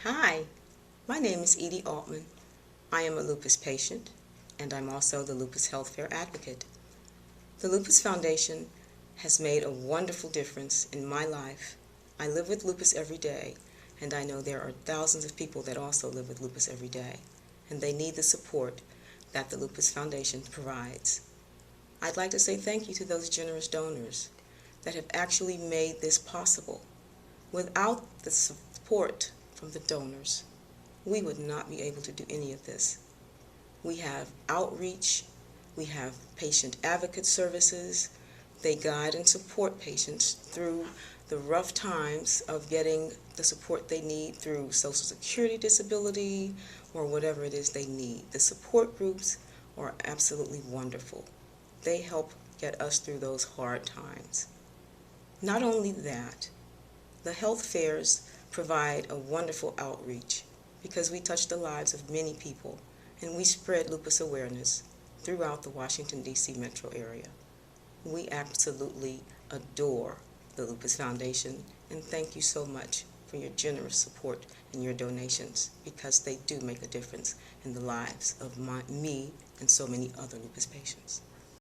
Hi, my name is Edie Altman. I am a lupus patient, and I'm also the Lupus Health Fair advocate. The Lupus Foundation has made a wonderful difference in my life. I live with lupus every day, and I know there are thousands of people that also live with lupus every day, and they need the support that the Lupus Foundation provides. I'd like to say thank you to those generous donors that have actually made this possible. Without the support from the donors, we would not be able to do any of this. We have outreach, we have patient advocate services. They guide and support patients through the rough times of getting the support they need through Social Security disability or whatever it is they need. The support groups are absolutely wonderful. They help get us through those hard times. Not only that, the health fairs provide a wonderful outreach because we touch the lives of many people and we spread lupus awareness throughout the Washington, D.C. metro area. We absolutely adore the Lupus Foundation and thank you so much for your generous support and your donations because they do make a difference in the lives of me and so many other lupus patients.